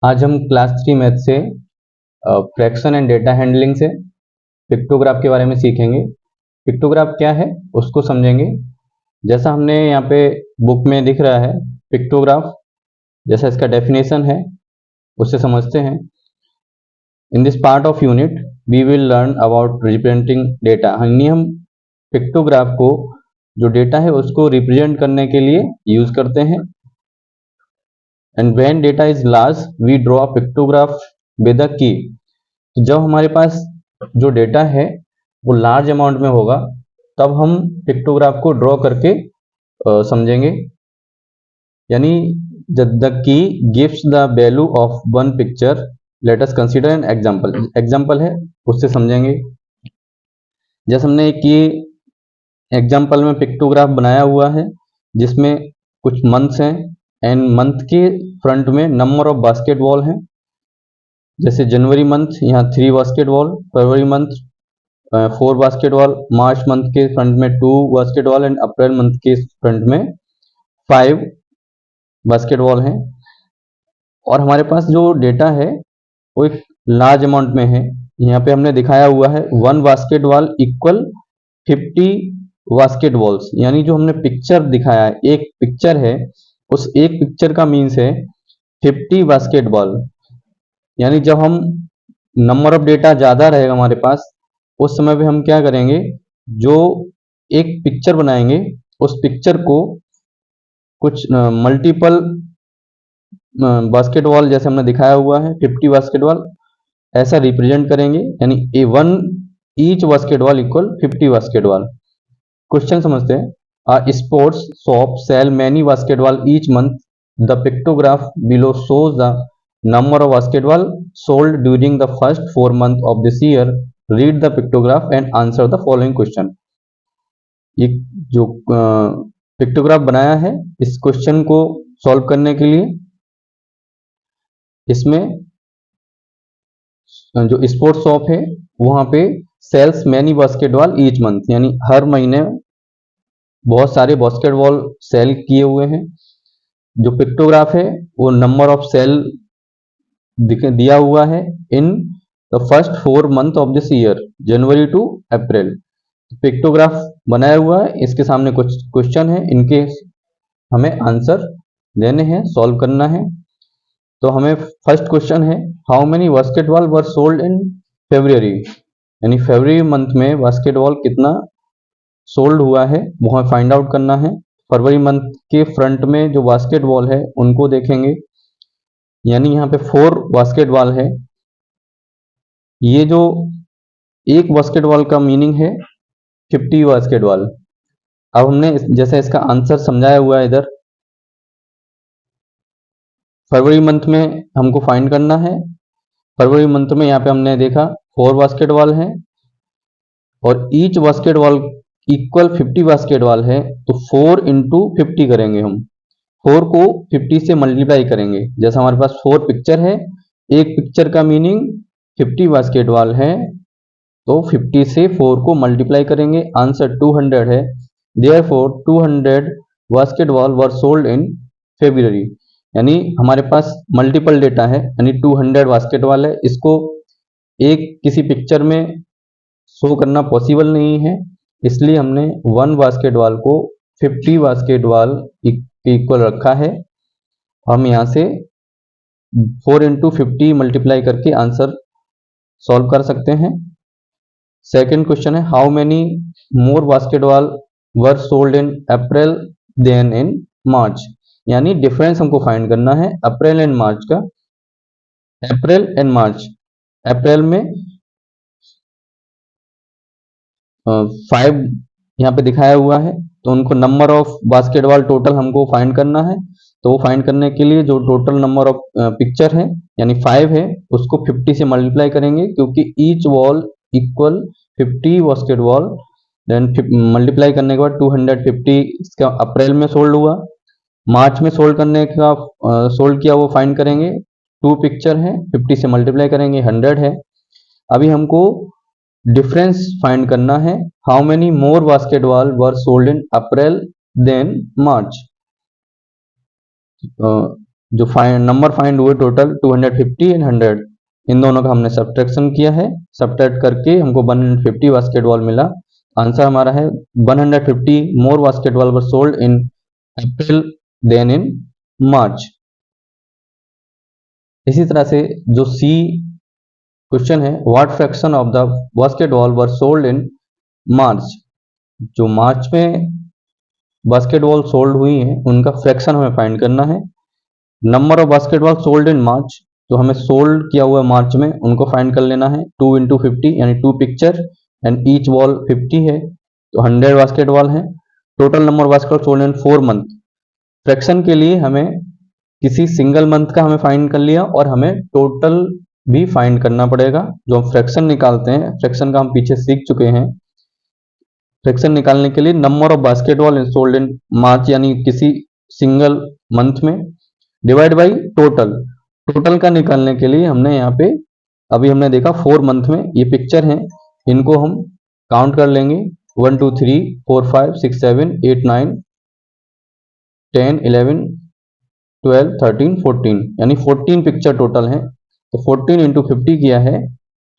आज हम class 3 math से फ्रैक्शन एंड डेटा हैंडलिंग से पिक्टोग्राफ के बारे में सीखेंगे। पिक्टोग्राफ क्या है उसको समझेंगे। जैसा हमने यहाँ पे बुक में दिख रहा है पिक्टोग्राफ, जैसा इसका डेफिनेशन है उससे समझते हैं। In this part of unit we will learn about representing data. हम पिक्टोग्राफ को जो डेटा है उसको रिप्रेजेंट करने के लिए यूज करते हैं। And when data is large we draw a pictograph with a key. जब हमारे पास जो डेटा है वो लार्ज अमाउंट में होगा तब हम पिक्टोग्राफ को ड्रॉ करके समझेंगे। यानी the key gives the value of one picture. Let us consider an example है उससे समझेंगे। जैसे हमने एक की एग्जांपल में पिक्टोग्राफ बनाया हुआ है जिसमें कुछ मंथ्स हैं एंड मंथ के फ्रंट में नंबर ऑफ बास्केटबॉल हैं। जैसे जनवरी मंथ यहाँ 3 बास्केटबॉल, फरवरी मंथ 4 बास्केटबॉल, मार्च मंथ के फ्रंट में 2 बास्केटबॉल एंड अप्रैल मंथ के फ्रंट में 5 बास्केटबॉल हैं। और हमारे पास जो डेटा है वो एक लार्ज अमाउंट में है। यहाँ पे हमने दिखाया हुआ है 1 बास्केटबॉल इक्वल 50 बास्केटबॉल्स। यानी जो हमने पिक्चर दिखाया है, एक पिक्चर है, उस एक पिक्चर का मीन्स है 50 बास्केटबॉल। यानी जब हम नंबर ऑफ डेटा ज़्यादा रहेगा हमारे पास उस समय पे हम क्या करेंगे, जो एक पिक्चर बनाएंगे उस पिक्चर को कुछ मल्टीपल बास्केटबॉल, जैसे हमने दिखाया हुआ है 50 बास्केटबॉल, ऐसा रिप्रेजेंट करेंगे। यानी a one each basketball equal 50 basketball. Question समझते हैं। Sports shop sell many basketball each month. The pictograph below shows the number of basketball sold during the first 4 months of this year. Read the pictograph and answer the following question. ये जो pictograph बनाया है इस question को solve करने के लिए, इसमें जो स्पोर्ट्स शॉप है वहां पे sells many basketball each month, यानी हर महीने बहुत सारे बास्केटबॉल सेल किए हुए हैं। जो पिक्टोग्राफ है वो नंबर ऑफ सेल दिया हुआ है in the first 4 month of this year, January to April. Pictograph बनाया हुआ है, इसके सामने कुछ क्वेश्चन है, इनके हमें आंसर देने हैं, सॉल्व करना है। तो हमें फर्स्ट क्वेश्चन है how many basketball were sold in February. यानी फरवरी मंथ में बास्केटबॉल कितना सोल्ड हुआ है वो हमें फाइंड आउट करना है। फरवरी मंथ के फ्रंट में जो बास्केटबॉल है उनको देखेंगे। यानी यहाँ पे 4 बास्केटबॉल है। ये जो एक बास्केटबॉल का मीनिंग है 50 बास्केटबॉल। अब हमने जैसे इसका आंसर समझाया हुआ है इधर, फरवरी मंथ में हमको फाइंड करना है। फरवरी मंथ में यहाँ पे हमने देखा 4 बास्केटबॉल है और ईच बास्केटबॉल इक्वल 50 बास्केटबॉल है, तो 4 इंटू 50 करेंगे हम। 4 को 50 से मल्टीप्लाई करेंगे। जैसा हमारे पास 4 पिक्चर है, एक पिक्चर का मीनिंग 50 बास्केटबॉल है, तो 50 से 4 को मल्टीप्लाई करेंगे, आंसर 200 है। Therefore 200 basketball were sold in February. यानी हमारे पास मल्टीपल डेटा है, यानी 200 बास्केटबॉल है। इसको एक किसी पिक्चर में शो करना पॉसिबल नहीं है, इसलिए हमने 1 बास्केटबॉल को 50 बास्केटबॉल इक्वल रखा है। हम यहाँ से 4 इंटू 50 मल्टीप्लाई करके आंसर सॉल्व कर सकते हैं। सेकेंड क्वेश्चन है how many more basketball were sold in April than in March. यानी डिफरेंस हमको फाइंड करना है अप्रैल एंड मार्च का। अप्रैल एंड मार्च, अप्रैल में 5 यहाँ पे दिखाया हुआ है, तो उनको नंबर ऑफ बास्केटबॉल टोटल हमको फाइंड करना है। तो वो फाइंड करने के लिए जो टोटल नंबर ऑफ पिक्चर है यानी 5 है, उसको 50 से मल्टीप्लाई करेंगे, क्योंकि each ball equal 50 basketball. Then multiply करने के बाद 250 इसका अप्रैल में सोल्ड हुआ। मार्च में सोल्ड करने का सोल्ड किया वो फाइंड करेंगे। 2 पिक्चर है, 50 से मल्टीप्लाई करेंगे, 100 है। अभी हमको डिफरेंस फाइंड करना है, how many more basketball were sold in April than March. जो नंबर फाइंड हुए टोटल 250 एंड 100, इन दोनों का हमने सब्ट्रैक्शन किया है। सब्ट्रैक्ट करके हमको 150 बास्केटबॉल मिला। आंसर हमारा है 150 more basketball were sold in April than in March. इसी तरह से जो सी क्वेश्चन है, what fraction of the basketball were sold in March, जो मार्च में बास्केटबॉल सोल्ड हुई हैं उनका फ्रैक्शन हमें फाइंड करना है। Number of basketball sold in March, जो हमें सोल्ड किया हुआ है मार्च में, उनको फाइंड कर लेना है। 2 इंटू 50 यानी 2 पिक्चर एंड ईच बॉल 50 है, तो 100 बास्केटबॉल है। टोटल नंबर बास्केटबॉल सोल्ड इन 4 मंथ। फ्रैक्शन के लिए हमें किसी सिंगल मंथ का हमें फाइंड कर लिया और हमें टोटल भी फाइंड करना पड़ेगा। जो हम फ्रैक्शन निकालते हैं, फ्रैक्शन का हम पीछे सीख चुके हैं। फ्रैक्शन निकालने के लिए number of basketball sold in March यानी किसी सिंगल मंथ में डिवाइड बाई टोटल। टोटल का निकालने के लिए हमने यहाँ पे अभी हमने देखा 4 मंथ में ये पिक्चर हैं, इनको हम काउंट कर लेंगे 1 2 3 4 5 6 7 8 9 10 11 12 13 14 यानी 14 पिक्चर टोटल हैं। तो 14 इंटू 50 किया है,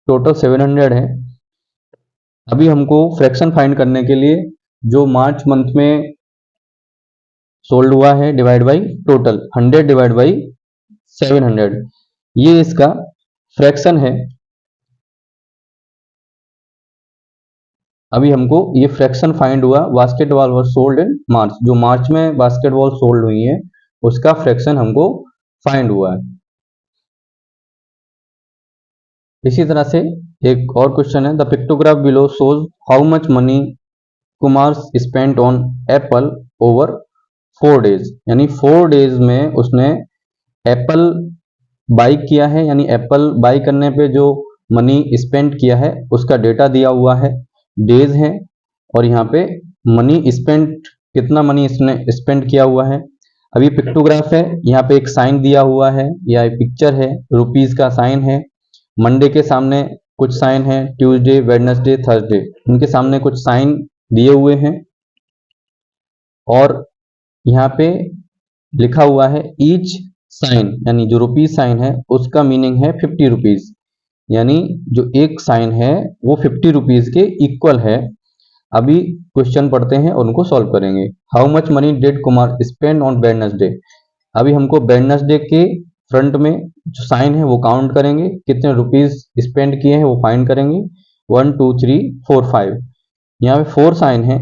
टोटल 700 है। अभी हमको फ्रैक्शन फाइंड करने के लिए जो मार्च मंथ में सोल्ड हुआ है divide by total, 100 divide by 700, ये इसका फ्रैक्शन है। अभी हमको ये फ्रैक्शन फाइंड हुआ basketball were sold in March, जो मार्च में बास्केटबॉल सोल्ड हुई है उसका फ्रैक्शन हमको फाइंड हुआ है। इसी तरह से एक और क्वेश्चन है, the pictograph below shows how much money Kumar spent on Apple over 4 days, यानी 4 डेज में उसने एप्पल बाई किया है, यानी एप्पल बाई करने पे जो मनी स्पेंड किया है उसका डेटा दिया हुआ है, डेज है, और यहाँ पे मनी स्पेंड कितना मनी इसने स्पेंड किया हुआ है। अब ये पिक्टोग्राफ है, यहाँ पे एक साइन दिया हुआ है या एक पिक्चर है, रुपीज का साइन है। मंडे के सामने कुछ साइन है, ट्यूसडे वेडनेसडे थर्सडे उनके सामने कुछ साइन दिए हुए हैं, और यहाँ पे लिखा हुआ है ईच साइन, यानी जो रुपीज साइन है उसका मीनिंग है 50 रुपीज, यानी जो एक साइन है वो 50 रुपीज के इक्वल है। अभी क्वेश्चन पढ़ते हैं और उनको सॉल्व करेंगे। How much money did Kumar spend on Wednesday, अभी हमको वेडनेसडे के फ्रंट में जो साइन है वो काउंट करेंगे, कितने रुपीज स्पेंड किए हैं वो फाइंड करेंगे। 1 2 3 4 5, यहाँ पे 4 साइन है,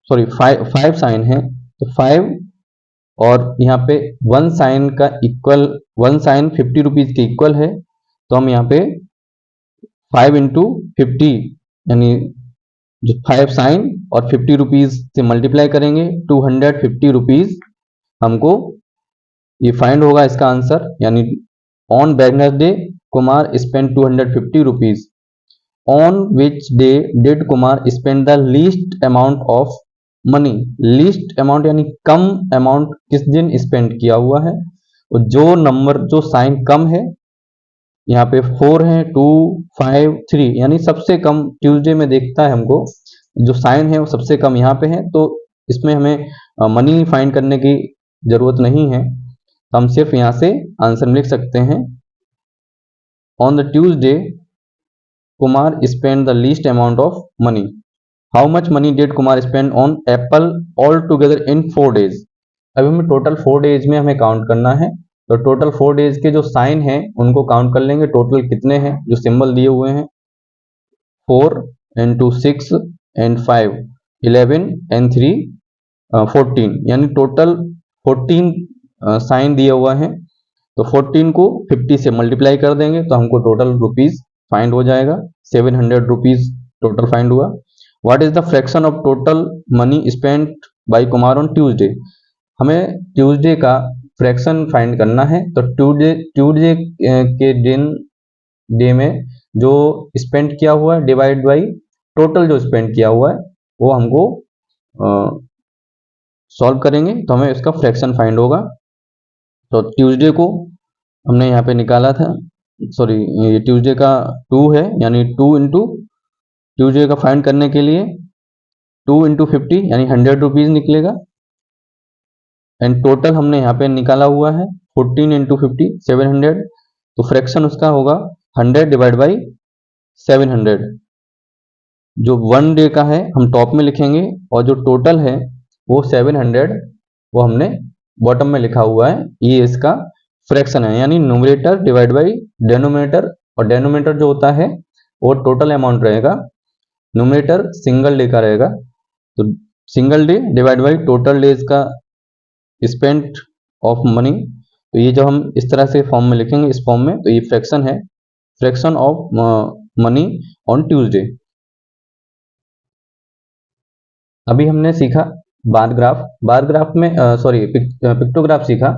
सॉरी 5 साइन है, तो 5 और यहाँ पे 1 साइन का इक्वल, 1 साइन 50 रुपीज के इक्वल है, तो हम यहाँ पे 5 इंटू 50 यानी जो 5 साइन और 50 रुपीज से मल्टीप्लाई करेंगे, 250 रुपीज हमको ये फाइंड होगा इसका आंसर। यानी on Wednesday Kumar spend 250 rupees. On which day did Kumar spend the least amount of money, least amount यानी कम अमाउंट किस दिन स्पेंड किया हुआ है, और जो नंबर जो साइन कम है, यहाँ पे 4 है 2 5 3 यानी सबसे कम ट्यूसडे में देखता है हमको जो साइन है वो सबसे कम यहाँ पे है, तो इसमें हमें मनी फाइंड करने की जरूरत नहीं है, तो हम सिर्फ यहाँ से आंसर लिख सकते हैं। On the Tuesday Kumar spend the least amount of money. How much money did Kumar spend on Apple all together in 4 days. अभी हमें टोटल 4 डेज में हमें काउंट करना है, तो टोटल 4 डेज के जो साइन हैं उनको काउंट कर लेंगे, टोटल कितने हैं जो सिंबल दिए हुए हैं, 4 इंटू 6 एंड 5 11 एंड 3 14, यानी टोटल 14 साइन दिया हुआ है, तो 14 को 50 से मल्टीप्लाई कर देंगे तो हमको टोटल रुपीज फाइंड हो जाएगा, 700 रुपीज टोटल फाइंड हुआ। What is the fraction of total money spent by Kumar on Tuesday, हमें ट्यूसडे का फ्रैक्शन फाइंड करना है, तो ट्यूसडे के डे में जो स्पेंड किया हुआ है डिवाइड बाई टोटल जो स्पेंड किया हुआ है वो हमको सॉल्व करेंगे, तो हमें इसका फ्रैक्शन फाइंड होगा। तो ट्यूसडे को हमने यहाँ पे निकाला था, सॉरी ये ट्यूसडे का 2 है, यानी 2 इंटू ट्यूसडे का फाइंड करने के लिए 2 इंटू 50 यानी 100 रुपीज निकलेगा, एंड टोटल हमने यहाँ पे निकाला हुआ है 14 इंटू 50 700, तो फ्रैक्शन उसका होगा 100 डिवाइड बाई 700। जो 1 डे का है हम टॉप में लिखेंगे और जो टोटल है वो 700 वो हमने बॉटम में लिखा हुआ है। ये इसका फ्रैक्शन है, यानी न्यूमरेटर डिवाइड बाई डेनोमिनेटर, और डेनोमिनेटर जो होता है वो टोटल अमाउंट रहेगा, न्यूमरेटर सिंगल डे का रहेगा, तो single day divide by total days का स्पेंट ऑफ मनी। तो ये जो हम इस तरह से फॉर्म में लिखेंगे इस फॉर्म में, तो ये फ्रैक्शन है, fraction of money on Tuesday. अभी हमने सीखा बार ग्राफ, बार ग्राफ में पिक्टोग्राफ सीखा।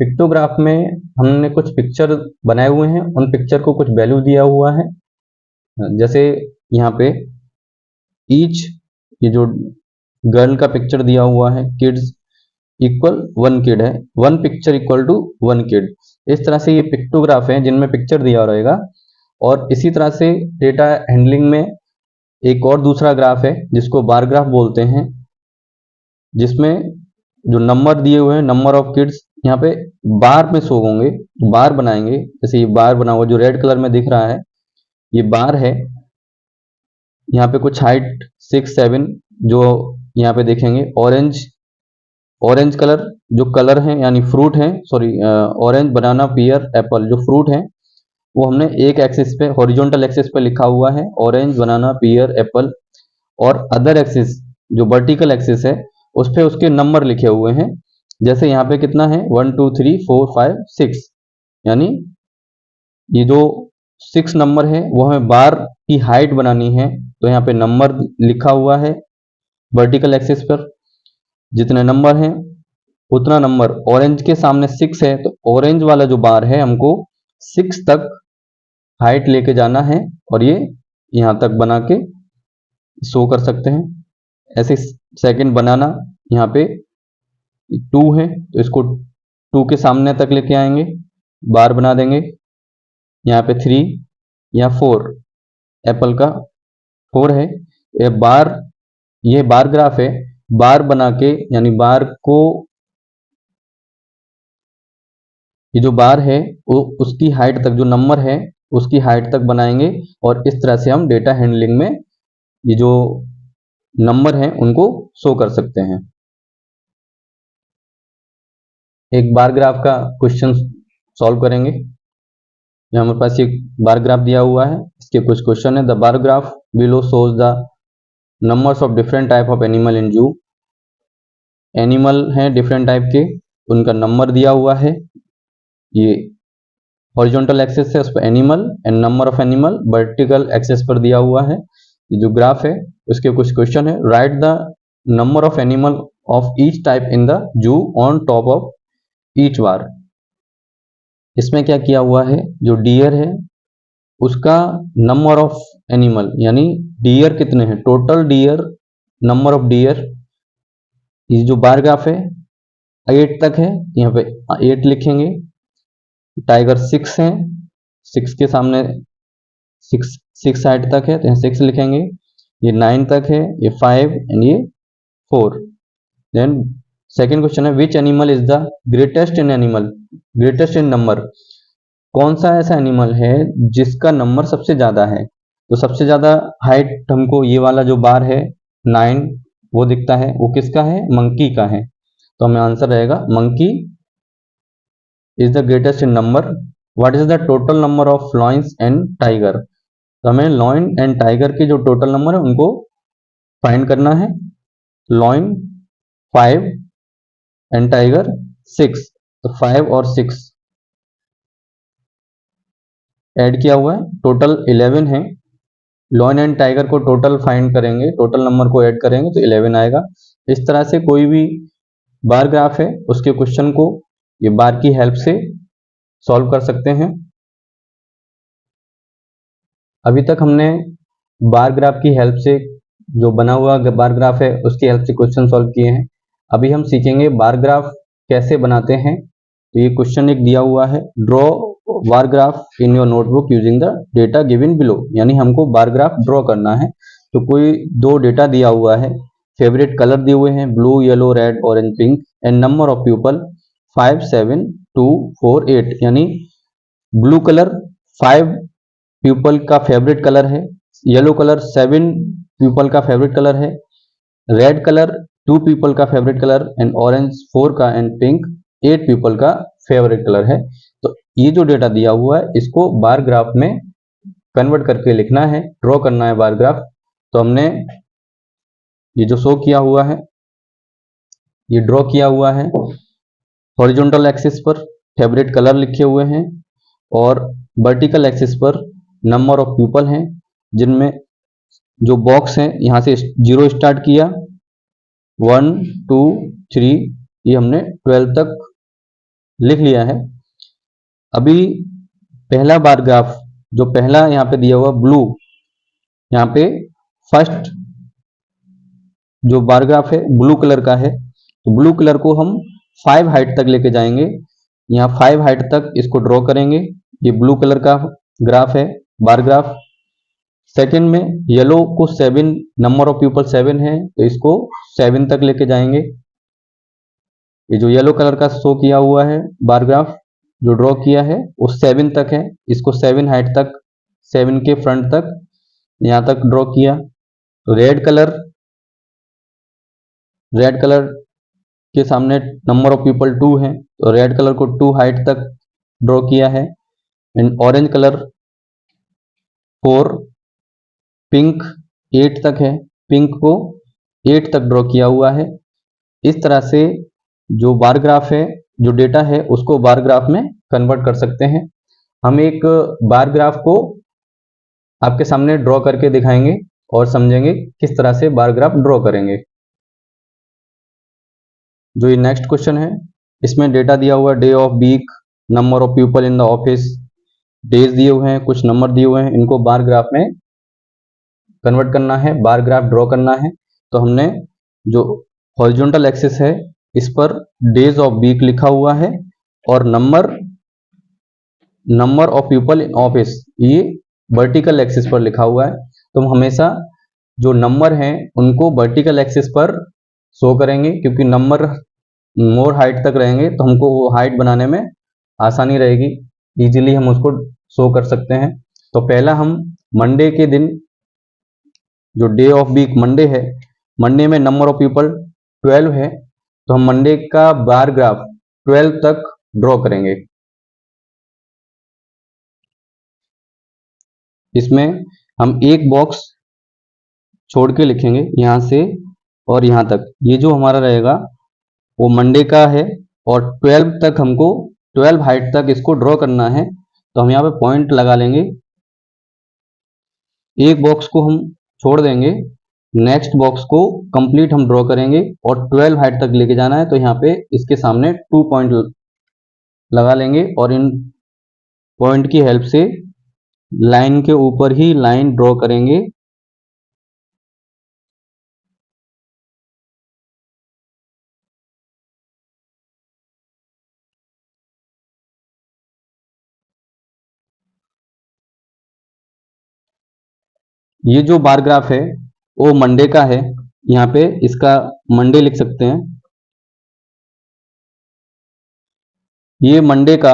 पिक्टोग्राफ में हमने कुछ पिक्चर बनाए हुए हैं, उन पिक्चर को कुछ वैल्यू दिया हुआ है। जैसे यहाँ पे ईच, ये जो गर्ल का पिक्चर दिया हुआ है, किड्स इक्वल 1 किड है, 1 पिक्चर इक्वल टू 1 किड। इस तरह से ये पिक्टोग्राफ है जिनमें पिक्चर दिया रहेगा। और इसी तरह से डेटा हैंडलिंग में एक और दूसरा ग्राफ है जिसको बार ग्राफ बोलते हैं, जिसमें जो नंबर दिए हुए हैं, नंबर ऑफ किड्स यहाँ पे बार में शो होंगे, बार बनाएंगे। जैसे ये बार बना हुआ जो रेड कलर में दिख रहा है, ये बार है। यहाँ पे कुछ हाइट 6 7 जो यहाँ पे देखेंगे, ऑरेंज कलर जो कलर है यानी फ्रूट है, ऑरेंज बनाना पियर एप्पल जो फ्रूट है वो हमने एक एक्सिस पे, हॉरिजॉन्टल एक्सिस पे लिखा हुआ है, ऑरेंज बनाना पियर एप्पल। और अदर एक्सिस जो वर्टिकल एक्सिस है उस पे उसके नंबर लिखे हुए हैं। जैसे यहाँ पे कितना है 1 2 3 4 5 6, यानी ये जो 6 नंबर है वो हमें बार की हाइट बनानी है, तो यहाँ पे नंबर लिखा हुआ है वर्टिकल एक्सिस पर। जितने नंबर हैं उतना नंबर, ऑरेंज के सामने 6 है तो ऑरेंज वाला जो बार है हमको 6 तक हाइट लेके जाना है, और ये यहाँ तक बना के शो कर सकते हैं। ऐसे सेकंड बनाना, यहाँ पे 2 है तो इसको 2 के सामने तक लेके आएंगे, बार बना देंगे। यहाँ पे 3 या 4, एप्पल का 4 है, ये बार ग्राफ है। बार बना के यानी बार को, ये जो बार है वो उसकी हाइट तक, जो नंबर है उसकी हाइट तक बनाएंगे, और इस तरह से हम डेटा हैंडलिंग में ये जो नंबर हैं उनको शो कर सकते हैं। एक बार ग्राफ का क्वेश्चन सॉल्व करेंगे। यहाँ हमारे पास एक बार ग्राफ दिया हुआ है, इसके कुछ क्वेश्चन है। The bar graph below shows the numbers of different type of animal in जू। एनिमल हैं डिफरेंट टाइप के, उनका नंबर दिया हुआ है। ये हॉरिजॉन्टल एक्सिस है उस पर animal and number of animal, vertical axis पर दिया हुआ है। ये जो ग्राफ है उसके कुछ क्वेश्चन है। Write the number of animal of each type in the zoo on top of each bar. इसमें क्या किया हुआ है, जो डियर है उसका नंबर ऑफ एनिमल, यानी डियर कितने हैं, total deer, number of deer. ये जो बार ग्राफ है 8 तक है, यहाँ पे 8 लिखेंगे। टाइगर 6 है, 6 के सामने 6 हाइट तक है तो यहाँ 6 लिखेंगे। ये 9 तक है, ये 5 एंड ये 4। देन सेकेंड क्वेश्चन है which animal is the greatest in animal, greatest in number. कौन सा ऐसा एनिमल है जिसका नंबर सबसे ज्यादा है। तो सबसे ज्यादा हाइट हमको ये वाला जो बार है 9 वो दिखता है, वो किसका है, मंकी का है। तो हमें आंसर रहेगा monkey is the greatest in number. What is the total number of lions and tiger. तो हमें लॉयन एंड टाइगर के जो टोटल नंबर है उनको फाइंड करना है। लॉयन 5 एंड टाइगर 6, तो 5 और 6 ऐड किया हुआ है, टोटल 11 है। लॉयन एंड टाइगर को टोटल फाइंड करेंगे, टोटल नंबर को ऐड करेंगे तो 11 आएगा। इस तरह से कोई भी बार ग्राफ है उसके क्वेश्चन को ये बार की हेल्प से सॉल्व कर सकते हैं। अभी तक हमने बार ग्राफ की हेल्प से, जो बना हुआ बार ग्राफ है उसकी हेल्प से क्वेश्चन सॉल्व किए हैं। अभी हम सीखेंगे बार ग्राफ कैसे बनाते हैं। तो ये क्वेश्चन एक दिया हुआ है, draw bar graph in your notebook using the data given below, यानी हमको बार ग्राफ ड्रॉ करना है। तो कोई 2 डेटा दिया हुआ है, फेवरेट कलर दिए हुए हैं blue yellow red orange pink and number of people 5, 7, 2, 4, 8, यानी ब्लू कलर 5 पीपल का फेवरेट कलर है, येलो कलर 7 पीपल का फेवरेट कलर है, रेड कलर 2 पीपल का फेवरेट कलर एंड ऑरेंज 4 का एंड पिंक 8 पीपल का फेवरेट कलर है। तो ये जो डेटा दिया हुआ है इसको बार ग्राफ में कन्वर्ट करके लिखना है, ड्रॉ करना है बार ग्राफ। तो हमने ये जो शो किया हुआ है ये ड्रॉ किया हुआ है। हॉरिजॉन्टल एक्सिस पर फेवरेट कलर लिखे हुए हैं और वर्टिकल एक्सिस पर नंबर ऑफ पीपल हैं, जिनमें जो बॉक्स हैं यहाँ से 0 स्टार्ट किया, 1, 2, 3, ये हमने 12 तक लिख लिया है। अभी पहला बार ग्राफ जो पहला यहाँ पे दिया हुआ ब्लू, यहाँ पे फर्स्ट जो बार ग्राफ है ब्लू कलर का है, तो ब्लू कलर को हम 5 हाइट तक लेके जाएंगे। यहाँ 5 हाइट तक इसको ड्रॉ करेंगे। ये ब्लू कलर का ग्राफ है, बार ग्राफ। सेकंड में येलो को 7, नंबर ऑफ पीपल 7 है, तो इसको 7 तक लेके जाएंगे। ये जो येलो कलर का शो किया हुआ है बार ग्राफ जो ड्रॉ किया है वो 7 तक है, इसको 7 हाइट तक, 7 के फ्रंट तक यहाँ तक ड्रॉ किया। तो रेड कलर के सामने नंबर ऑफ पीपल 2 है, तो रेड कलर को 2 हाइट तक ड्रॉ किया है। एंड ऑरेंज कलर 4, पिंक 8 तक है, पिंक को 8 तक ड्रॉ किया हुआ है। इस तरह से जो बार ग्राफ है, जो डेटा है उसको बार ग्राफ में कन्वर्ट कर सकते हैं। हम एक बार ग्राफ को आपके सामने ड्रॉ करके दिखाएंगे और समझेंगे किस तरह से बार ग्राफ ड्रॉ करेंगे। जो ये नेक्स्ट क्वेश्चन है इसमें डेटा दिया हुआ है, day of week, number of people in the office, days दिए हुए हैं, कुछ नंबर दिए हुए हैं, इनको बार ग्राफ में कन्वर्ट करना है, बार ग्राफ ड्रॉ करना है। तो हमने जो हॉरिजॉन्टल एक्सिस है इस पर डेज ऑफ वीक लिखा हुआ है और number of people in office ये वर्टिकल एक्सिस पर लिखा हुआ है। तो हम हमेशा जो नंबर हैं उनको वर्टिकल एक्सिस पर शो करेंगे, क्योंकि नंबर मोर हाइट तक रहेंगे तो हमको वो हाइट बनाने में आसानी रहेगी, इजीली हम उसको शो कर सकते हैं। तो पहला हम मंडे के दिन, जो डे ऑफ वीक मंडे है, मंडे में नंबर ऑफ पीपल 12 है, तो हम मंडे का बार ग्राफ 12 तक ड्रॉ करेंगे। इसमें हम एक बॉक्स छोड़ के लिखेंगे यहाँ से और यहाँ तक। ये जो हमारा रहेगा वो मंडे का है और 12 तक हमको 12 हाइट तक इसको ड्रॉ करना है। तो हम यहाँ पे पॉइंट लगा लेंगे, एक बॉक्स को हम छोड़ देंगे, नेक्स्ट बॉक्स को कंप्लीट हम ड्रॉ करेंगे और 12 हाइट तक लेके जाना है। तो यहाँ पे इसके सामने 2 पॉइंट लगा लेंगे और इन पॉइंट की हेल्प से लाइन के ऊपर ही लाइन ड्रॉ करेंगे। ये जो बार ग्राफ है वो मंडे का है, यहाँ पे इसका मंडे लिख सकते हैं। ये मंडे का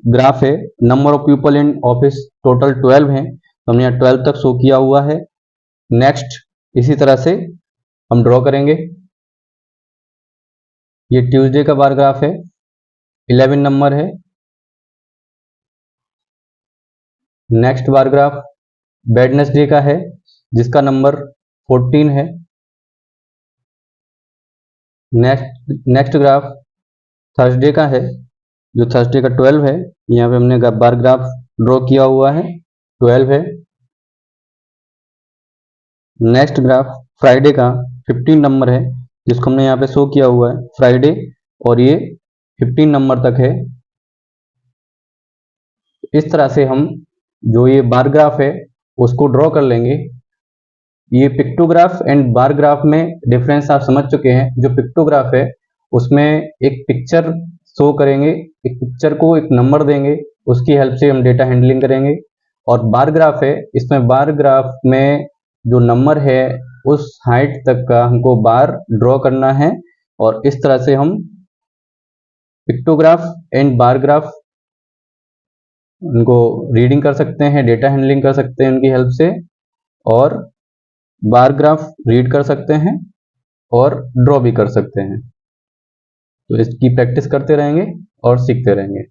ग्राफ है, number of people in office total 12 है, तो हमने यहाँ 12 तक शो किया हुआ है। नेक्स्ट इसी तरह से हम ड्रॉ करेंगे। ये ट्यूसडे का बार ग्राफ है, 11 नंबर है। नेक्स्ट बार ग्राफ वेडनेसडे का है जिसका नंबर 14 है। नेक्स्ट ग्राफ थर्सडे का है, जो थर्सडे का 12 है, यहाँ पे हमने बार ग्राफ ड्रॉ किया हुआ है, 12 है। नेक्स्ट ग्राफ फ्राइडे का 15 नंबर है, जिसको हमने यहाँ पे शो किया हुआ है फ्राइडे, और ये 15 नंबर तक है। इस तरह से हम जो ये बार ग्राफ है उसको ड्रॉ कर लेंगे। ये पिक्टोग्राफ एंड बार ग्राफ में डिफरेंस आप समझ चुके हैं। जो पिक्टोग्राफ है उसमें एक पिक्चर शो करेंगे, एक पिक्चर को एक नंबर देंगे, उसकी हेल्प से हम डेटा हैंडलिंग करेंगे। और बार ग्राफ है, इसमें बार ग्राफ में जो नंबर है उस हाइट तक का हमको बार ड्रॉ करना है और इस तरह से हम पिक्टोग्राफ एंड बार ग्राफ, उनको रीडिंग कर सकते हैं, डेटा हैंडलिंग कर सकते हैं उनकी हेल्प से, और बार ग्राफ रीड कर सकते हैं और ड्रॉ भी कर सकते हैं। तो इसकी प्रैक्टिस करते रहेंगे और सीखते रहेंगे।